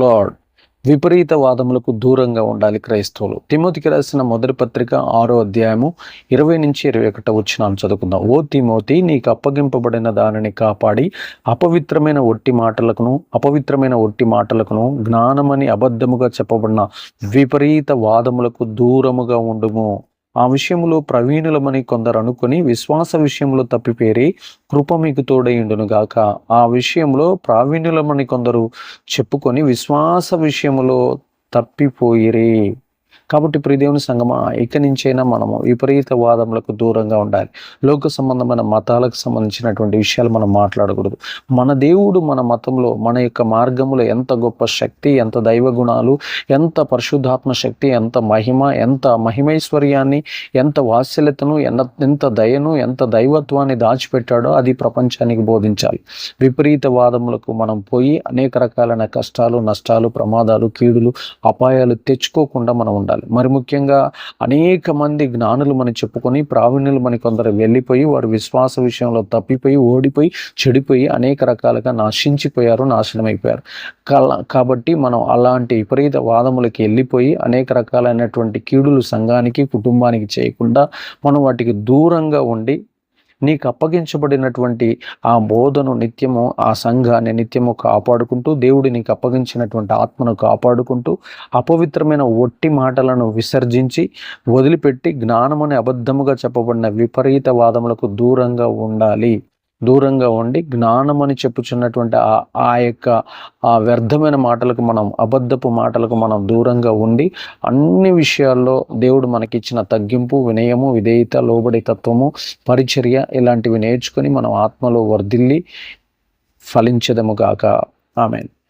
Lord. విపరీత వాదములకు దూరంగా ఉండాలి క్రైస్తవులు. తిమోతికి రాసిన మొదటి పత్రిక 6వ అధ్యాయము 20-21 వచనాలు చదువుకుందాం. ఓ తిమోతి, నీకు అప్పగింపబడిన దానిని కాపాడి అపవిత్రమైన ఒట్టి మాటలకును జ్ఞానమని అబద్ధముగా చెప్పబడిన విపరీత వాదములకు దూరముగా ఉండుము. ఆ విషయంలో ప్రవీణులమని కొందరు అనుకుని విశ్వాస విషయంలో తప్పిపేరి కృప మీకు తోడయుండును గాక. ఆ విషయంలో ప్రావీణ్యులమని కొందరు చెప్పుకొని విశ్వాస విషయంలో తప్పిపోయిరి. కాబట్టి ప్రియదేవుని సంగమా, ఇక నుంచైనా మనము విపరీత వాదములకు దూరంగా ఉండాలి. లోక సంబంధమైన మతాలకు సంబంధించినటువంటి విషయాలు మనం మాట్లాడకూడదు. మన దేవుడు మన మతంలో, మన యొక్క మార్గంలో ఎంత గొప్ప శక్తి, ఎంత దైవ గుణాలు, ఎంత పరిశుద్ధాత్మ శక్తి, ఎంత మహిమ, ఎంత మహిమైశ్వర్యాన్ని, ఎంత వాత్సల్యతను, ఎంత దయను, ఎంత దైవత్వాన్ని దాచిపెట్టాడో అది ప్రపంచానికి బోధించాలి. విపరీత వాదములకు మనం పోయి అనేక రకాలైన కష్టాలు, నష్టాలు, ప్రమాదాలు, కీడులు, అపాయాలు తెచ్చుకోకుండా మనం ఉండాలి. మరి ముఖ్యంగా అనేక మంది జ్ఞానులు మనం చెప్పుకొని ప్రావీణ్యులు మన కొందరు వెళ్ళిపోయి వారు విశ్వాస విషయంలో తప్పిపోయి, ఓడిపోయి, చెడిపోయి అనేక రకాలుగా నాశనమైపోయారు. కాబట్టి మనం అలాంటి విపరీత వాదములకి వెళ్ళిపోయి అనేక రకాలైనటువంటి కీడులు సంఘానికి, కుటుంబానికి చేయకుండా మనం వాటికి దూరంగా ఉండి నీకు అప్పగించబడినటువంటి ఆ బోధను నిత్యము, ఆ సంఘాన్ని నిత్యము కాపాడుకుంటూ, దేవుడు నీకు అప్పగించినటువంటి ఆత్మను కాపాడుకుంటూ, అపవిత్రమైన ఒట్టి మాటలను విసర్జించి వదిలిపెట్టి జ్ఞానమని అబద్ధముగా చెప్పబడిన విపరీత వాదములకు దూరంగా ఉండి జ్ఞానమని చెప్పుచున్నటువంటి ఆ యొక్క ఆ వ్యర్థమైన మాటలకు, అబద్ధపు మాటలకు మనం దూరంగా ఉండి అన్ని విషయాల్లో దేవుడు మనకిచ్చిన తగ్గింపు, వినయము, విధేయత, లోబడి తత్వము, పరిచర్య ఇలాంటివి నేర్చుకొని మనం ఆత్మలో వర్ధిల్లి ఫలించెదముగాక. ఆమేన్.